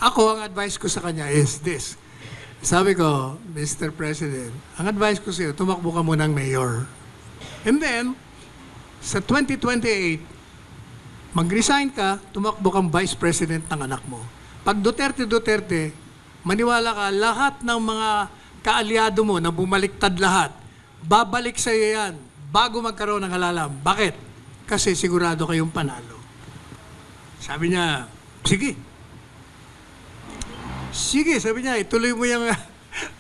Ako, ang advice ko sa kanya is this. Sabi ko, Mr. President, ang advice ko sa iyo, tumakbo ka munang mayor. And then, sa 2028, mag-resign ka, tumakbo kang vice president ng anak mo. Pag Duterte, maniwala ka, lahat ng mga kaalyado mo na bumaliktad lahat, babalik sa iyo yan bago magkaroon ng halalam. Bakit? Kasi sigurado kayong panalo. Sabi niya, sige. Sige, sabi niya, ituloy mo yung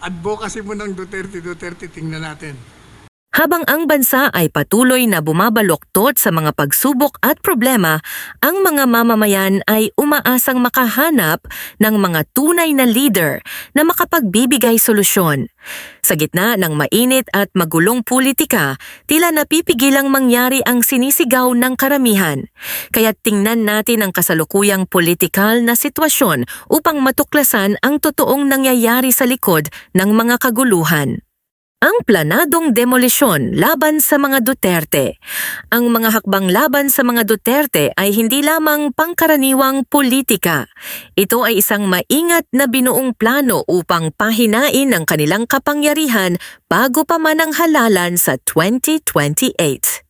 advocacy mo ng Duterte, tingnan natin. Habang ang bansa ay patuloy na bumabaluktot sa mga pagsubok at problema, ang mga mamamayan ay umaasang makahanap ng mga tunay na leader na makapagbibigay solusyon. Sa gitna ng mainit at magulong politika, tila napipigilang mangyari ang sinisigaw ng karamihan. Kaya tingnan natin ang kasalukuyang politikal na sitwasyon upang matuklasan ang totoong nangyayari sa likod ng mga kaguluhan. Ang planadong demolisyon laban sa mga Duterte. Ang mga hakbang laban sa mga Duterte ay hindi lamang pangkaraniwang politika. Ito ay isang maingat na binuong plano upang pahinain ang kanilang kapangyarihan bago pa man ang halalan sa 2028.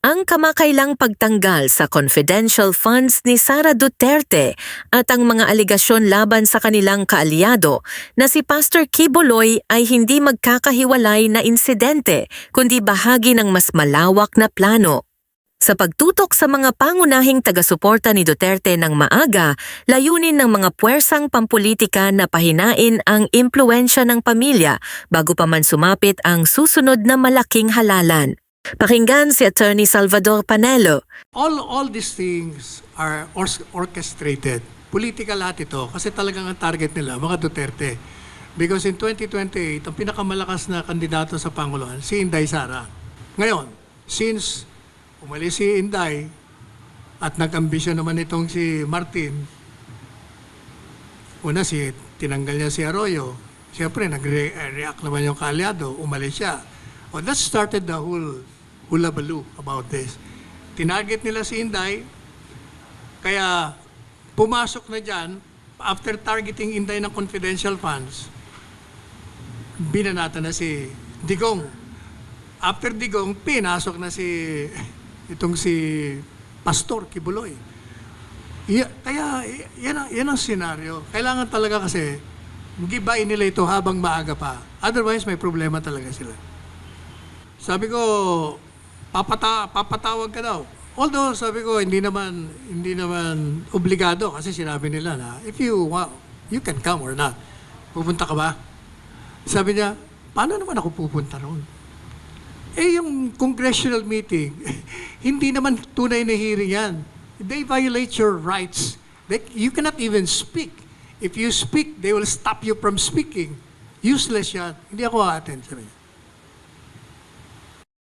Ang kamakailang pagtanggal sa confidential funds ni Sara Duterte at ang mga aligasyon laban sa kanilang kaalyado na si Pastor Quiboloy ay hindi magkakahiwalay na insidente kundi bahagi ng mas malawak na plano. Sa pagtutok sa mga pangunahing taga-suporta ni Duterte ng maaga, layunin ng mga puwersang pampolitika na pahinain ang impluensya ng pamilya bago pa man sumapit ang susunod na malaking halalan. Pakinggan si Attorney Salvador Panelo. All these things are orchestrated. Political lahat ito kasi talagang ang target nila, mga Duterte. Because in 2028, ang pinakamalakas na kandidato sa Panguluan, si Inday Sara. Ngayon, since umalis si Inday at nag-ambisyon naman itong si Martin, una tinanggal niya si Arroyo. Siyempre, nag-react naman yung kaalyado, umalis siya. Well, that started the whole hulabaloo about this. Tinarget nila si Inday, kaya pumasok na dyan, after targeting Inday ng confidential funds, binanata na si Digong. After Digong, pinasok na si Pastor Quiboloy. Kaya yan ang senaryo. Kailangan talaga kasi, gibain nila ito habang maaga pa. Otherwise, may problema talaga sila. Sabi ko, papatawag ka daw. Although, sabi ko, hindi naman obligado kasi sinabi nila na, if you want, you can come or not. Pupunta ka ba? Sabi niya, paano naman ako pupunta roon? Yung congressional meeting, hindi naman tunay na hearing yan. They violate your rights. You cannot even speak. If you speak, they will stop you from speaking. Useless yan. Hindi ako a-attend. Sabi niya.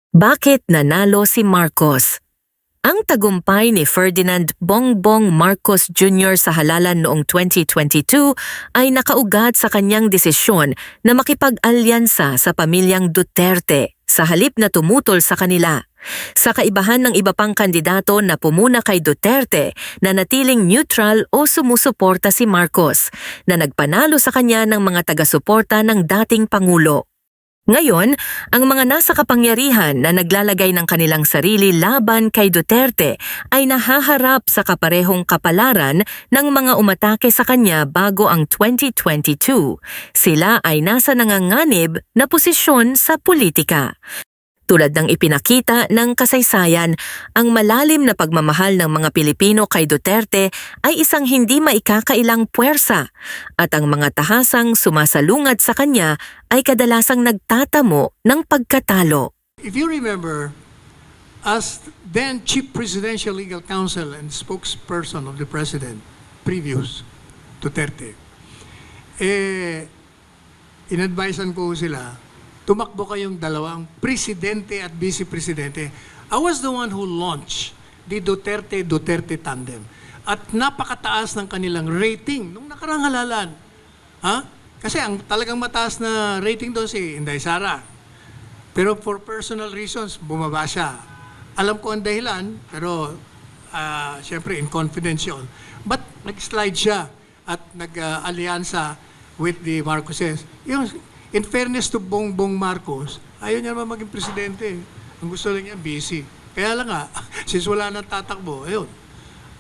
Bakit nanalo si Marcos? Ang tagumpay ni Ferdinand Bongbong Marcos Jr. sa halalan noong 2022 ay nakaugat sa kanyang desisyon na makipag-alyansa sa pamilyang Duterte sa halip na tumutol sa kanila. Sa kaibahan ng iba pang kandidato na pumuna kay Duterte na natiling neutral o sumusuporta si Marcos na nagpanalo sa kanya ng mga taga-suporta ng dating Pangulo. Ngayon, ang mga nasa kapangyarihan na naglalagay ng kanilang sarili laban kay Duterte ay nahaharap sa kaparehong kapalaran ng mga umatake sa kanya bago ang 2022. Sila ay nasa nanganganib na posisyon sa politika. Tulad ng ipinakita ng kasaysayan, ang malalim na pagmamahal ng mga Pilipino kay Duterte ay isang hindi maikakailang puwersa at ang mga tahasang sumasalungad sa kanya ay kadalasang nagtatamo ng pagkatalo. If you remember, as then Chief Presidential Legal Counsel and spokesperson of the President, previous Duterte, in-advisean ko sila, tumakbo kayong dalawang presidente at vice-presidente. I was the one who launched the Duterte tandem. At napakataas ng kanilang rating nung nakarang halalan. Kasi ang talagang mataas na rating doon si Inday Sara. Pero for personal reasons, bumaba siya. Alam ko ang dahilan, pero siyempre in confidence yun. But nag-slide siya. at nag-alyansa with the Marcoses. Yung, in fairness to Bongbong Marcos, ayaw niya naman maging presidente. Ang gusto lang niya, busy. Kaya lang nga, since wala nang tatakbo, ayun.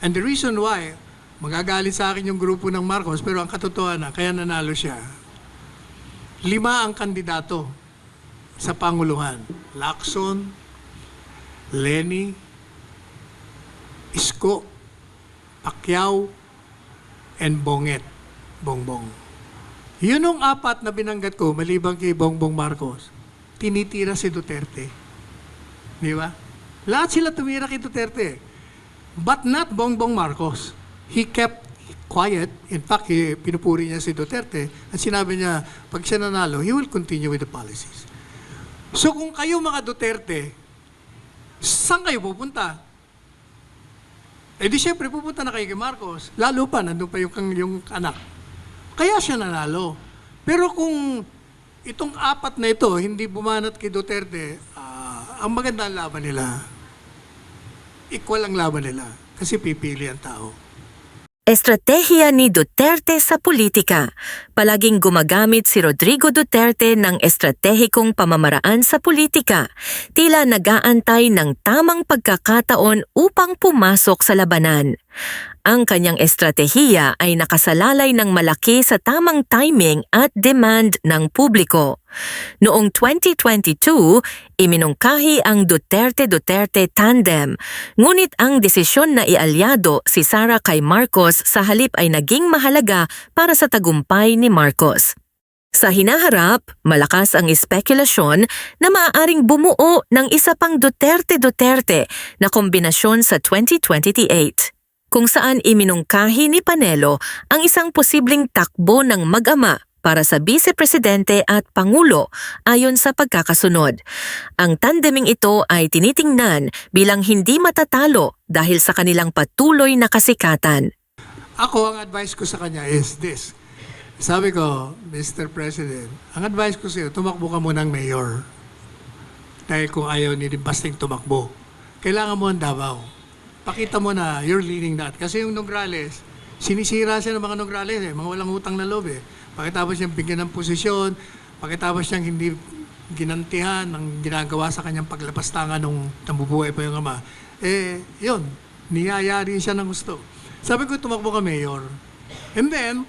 And the reason why, magagalit sa akin yung grupo ng Marcos, pero ang katotohanan, kaya nanalo siya. 5 ang kandidato sa Panguluhan. Lacson, Lenny, Isko, Pacquiao, and Bongbong. Yun ang 4 na binanggat ko, maliban kay Bongbong Marcos, tinitira si Duterte. Di ba? Lahat sila tumira kay Duterte. But not Bongbong Marcos. He kept quiet. In fact, pinupuri niya si Duterte at sinabi niya, pag siya nanalo, he will continue with the policies. So kung kayo mga Duterte, saan kayo pupunta? Eh di syempre pupunta na kayo kay Marcos. Lalo pa, nandun pa yung anak. Kaya siya nanalo. Pero kung itong 4 na ito, hindi bumanat kay Duterte, ang magandang laban nila, equal ang laban nila. Kasi pipili ang tao. Estratehiya ni Duterte sa politika. Palaging gumagamit si Rodrigo Duterte ng estratehikong pamamaraan sa politika. Tila nag-aantay ng tamang pagkakataon upang pumasok sa labanan. Ang kanyang estratehiya ay nakasalalay ng malaki sa tamang timing at demand ng publiko. Noong 2022, iminungkahi ang Duterte-Duterte tandem, ngunit ang desisyon na ialyado si Sara kay Marcos sa halip ay naging mahalaga para sa tagumpay ni Marcos. Sa hinaharap, malakas ang espekulasyon na maaaring bumuo ng isa pang Duterte-Duterte na kombinasyon sa 2028. Kung saan iminungkahi ni Panelo ang isang posibleng takbo ng mag-ama para sa Vice-Presidente at Pangulo ayon sa pagkakasunod. Ang tandeming ito ay tinitingnan bilang hindi matatalo dahil sa kanilang patuloy na kasikatan. Ako, ang advice ko sa kanya is this. Sabi ko, Mr. President, ang advice ko sa iyo, tumakbo ka munang mayor. Dahil kung ayaw ni Basting tumakbo, kailangan mo ang Davao. Pakita mo na you're leading that. Kasi yung Nograles, sinisira siya ng mga Nograles, mga walang utang na loob eh. Pakitapos niyang bigyan ng posisyon, pakitapos niyang hindi ginantihan ng ginagawa sa kanyang paglapastangan nung nabubuhay pa yung ama. Eh, yun, niyayari siya ng gusto. Sabi ko, tumakbo ka mayor. And then,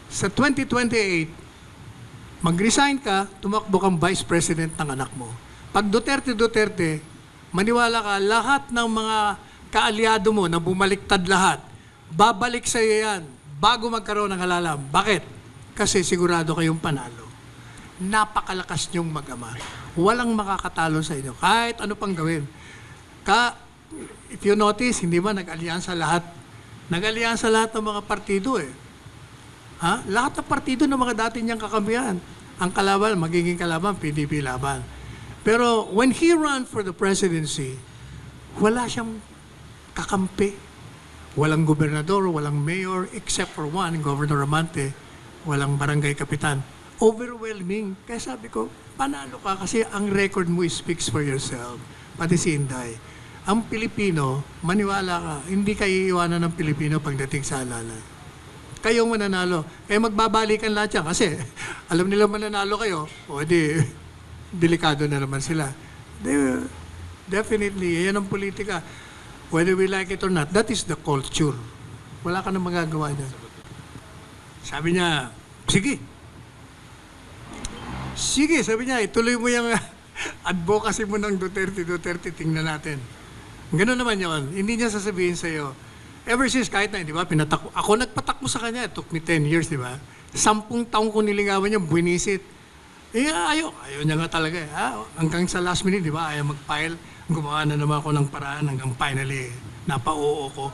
sa 2028, mag-resign ka, tumakbo kang vice president ng anak mo. Pag Duterte, maniwala ka, lahat ng mga kaalyado mo na bumaliktad lahat, babalik sa iyo yan bago magkaroon ng halalam. Bakit? Kasi sigurado kayong panalo. Napakalakas niyong mag-ama. Walang makakatalo sa inyo. Kahit ano pang gawin. If you notice, hindi ba nag-alyansa lahat? Nag-alyansa lahat ng mga partido eh. Ha? Lahat ng partido ng mga dati niyang kakampihan. Ang kalaban, magiging kalaban, PDP laban. Pero when he ran for the presidency, wala siyang kakampi. Walang gobernador, walang mayor, except for one, Governor Amante, walang barangay kapitan. Overwhelming. Kaya sabi ko, panalo ka kasi ang record mo speaks for yourself. Pati si Inday. Ang Pilipino, maniwala ka, hindi kayo iiwanan ng Pilipino pagdating sa halalan. Kayong mananalo. Kaya magbabalikan lahat yan kasi alam nila mananalo kayo, o di, delikado na naman sila. Definitely, yan ang politika. Whether we like it or not, that is the culture. Wala ka na magagawa niyan. Sabi niya, sige. Sige, sabi niya, ituloy mo yung advocacy mo ng Duterte, tingnan natin. Gano'n naman yun. Hindi niya sasabihin sa'yo. Ever since, kahit na, di ba, ako nagpatakbo sa kanya. It took me 10 years, di ba? 10 taong ko niligawan niya, buwinisit. Eh, ayaw niya nga talaga. Hanggang sa last minute, di ba, ayaw mag-file. Gumawa na naman ako ng paraan hanggang finally, napa-oo ko.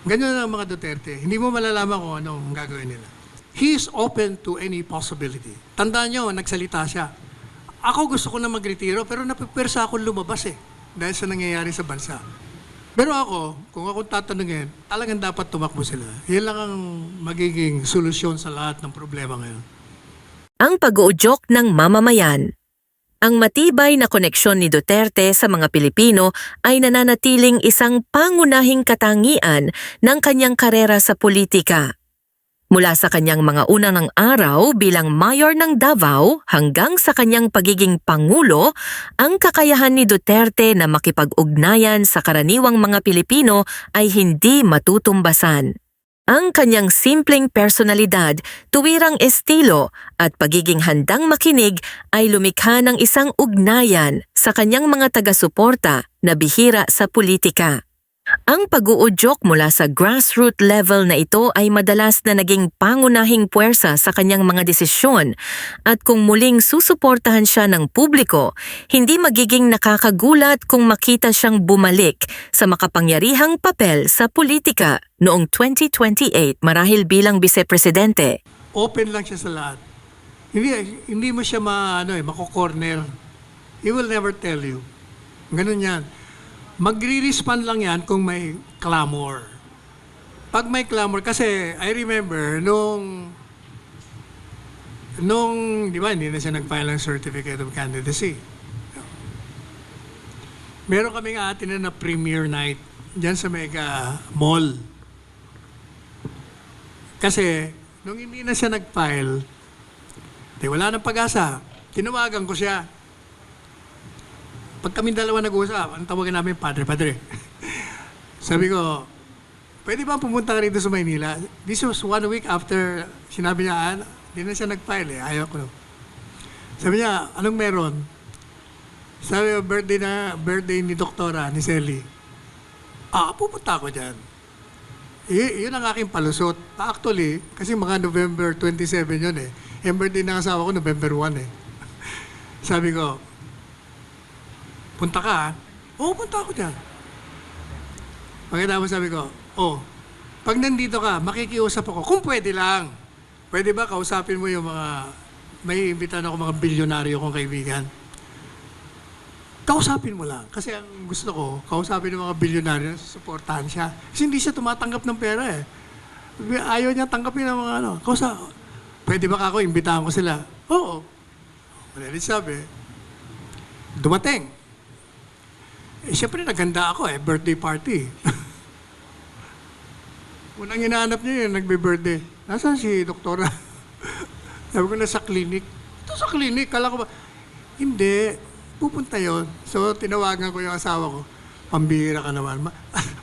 Ganyan na ang mga Duterte. Hindi mo malalaman kung ano ang gagawin nila. He is open to any possibility. Tandaan nyo, nagsalita siya. Ako gusto ko na magretiro, pero napipersa ako lumabas eh. Dahil sa nangyayari sa bansa. Pero ako, kung ako tatanungin, talagang dapat tumakbo sila. Yan lang ang magiging solusyon sa lahat ng problema ngayon. Ang pag-uudyok ng mamamayan. Ang matibay na koneksyon ni Duterte sa mga Pilipino ay nananatiling isang pangunahing katangian ng kanyang karera sa politika. Mula sa kanyang mga unang araw bilang mayor ng Davao hanggang sa kanyang pagiging pangulo, ang kakayahan ni Duterte na makipag-ugnayan sa karaniwang mga Pilipino ay hindi matutumbasan. Ang kanyang simpleng personalidad, tuwirang estilo at pagiging handang makinig ay lumikha ng isang ugnayan sa kanyang mga taga-suporta na bihira sa politika. Ang pag-uudyok mula sa grassroots level na ito ay madalas na naging pangunahing puwersa sa kanyang mga desisyon at kung muling susuportahan siya ng publiko, hindi magiging nakakagulat kung makita siyang bumalik sa makapangyarihang papel sa politika noong 2028 marahil bilang vice-presidente. Open lang siya sa lahat. Hindi mo siya mako-corner. He will never tell you. Ganun yan. Magre-respond lang yan kung may clamor. Pag may clamor, kasi I remember nung di ba, hindi na siya nag-file ng certificate of candidacy. Meron kaming atin na premiere night dyan sa Mega Mall. Kasi, nung hindi na siya nag-file, wala nang pag-asa. Tinawagan ko siya. Pag kami dalawa nag-uusap, ang tawagin namin, padre. Sabi ko, pwede ba pumunta ka rito sa Maynila? This was 1 week after sinabi niya, hindi na siya nag-file ayaw ko. Sabi niya, anong meron? Sabi ko, birthday ni Doktora, ni Selly. Pupunta ako dyan. Yun ang aking palusot. Actually, kasi mga November 27 yun eh. Yung birthday ng asawa ko, November 1 eh. Sabi ko, punta ka, punta ako dyan. Pagkatapos sabi ko, pag nandito ka, makikiusap ako, kung pwede lang. Pwede ba kausapin mo yung may imbitan ako mga bilyonaryo kong kaibigan. Kausapin mo lang. Kasi ang gusto ko, kausapin ng mga bilyonaryo, suportahan siya. Kasi hindi siya tumatanggap ng pera eh. Ayaw niya tanggapin ng mga pwede ba ako, imbitahan ko sila? Oo. Wala rin sabi. Dumating. Siyempre, naghanda ako birthday party. Unang hinahanap niya yun, nagbe-birthday. Nasaan si Doktora? Sabi ko, nasa clinic. Ito sa clinic, kala ko ba? Hindi, pupunta yon. So, tinawagan ko yung asawa ko. Pambihira ka naman.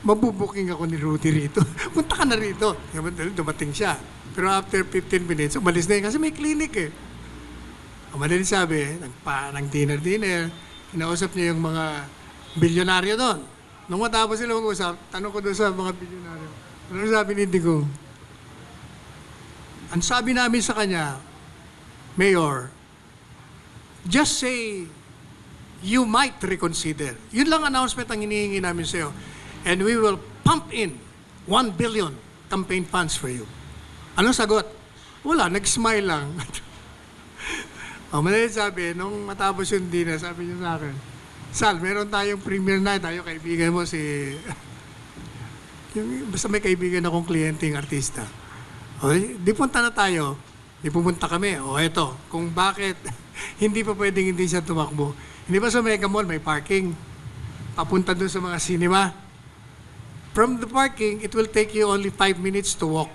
Mabubuking ako ni Rudy rito. Punta ka na rito. Dumating siya. Pero after 15 minutes, umalis na yun kasi may clinic eh. Umalis sabi, nang dinner. Kinausap niya yung mga bilyonaryo doon. Nung matapos sila mag-usap, tanong ko doon sa mga bilyonaryo. Ano sabi ni Indigo? Ang sabi namin sa kanya, Mayor, just say you might reconsider. Yun lang announcement ang hinihingi namin sa'yo. And we will pump in 1 billion campaign funds for you. Anong sagot? Wala, nag-smile lang. Madalit sabi, nung matapos yung dinner, sabi niya sa akin, Sal, meron tayong premiere night. Tayo, kaibigan mo si... basta may kaibigan akong kliyenteng artista. Di punta na tayo. Di pumunta kami. Eto, kung bakit hindi pa pwedeng hindi siya tumakbo. Hindi ba sa Mega Mall may parking? Papunta dun sa mga cinema. From the parking, it will take you only 5 minutes to walk.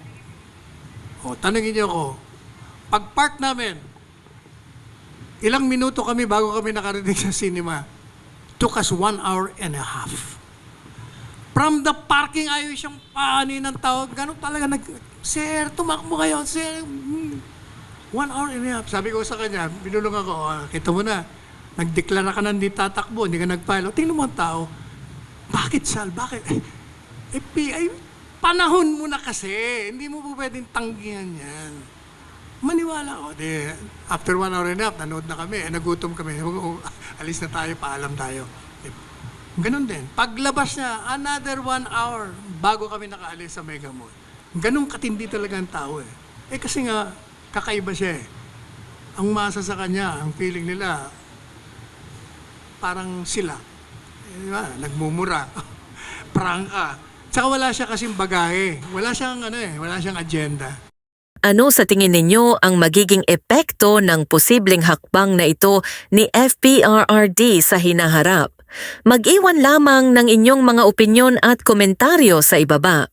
Tanungin niyo ako, pag-park namin, ilang minuto kami bago kami nakarating sa cinema. Took us 1 hour and a half. From the parking, ayaw siyang pahanin ng tao. Ganun talaga, Sir, tumakbo kayo. Sir, 1 hour and a half. Sabi ko sa kanya, binulong ako, kita mo na, nagdeklara ka na hindi tatakbo, hindi ka nag-file. Tingnan mo ang tao. Bakit, Sal? Bakit? Panahon mo na kasi. Hindi mo po pwedeng tanggihan yan. Maniwala ako. After 1 hour and a half, nanood na kami. Nagutom kami. Alis na tayo, paalam tayo. Ganon din. Paglabas niya, another 1 hour bago kami nakaalis sa Mega Mall. Ganon katindi talaga ang tao eh. Kasi nga, kakaiba siya eh. Ang masa sa kanya, ang feeling nila, parang sila. Diba? Nagmumura. Prangka. Tsaka wala siya kasing bagahe. Wala siyang agenda. Ano sa tingin ninyo ang magiging epekto ng posibleng hakbang na ito ni FPRRD sa hinaharap? Mag-iwan lamang ng inyong mga opinyon at komentaryo sa ibaba.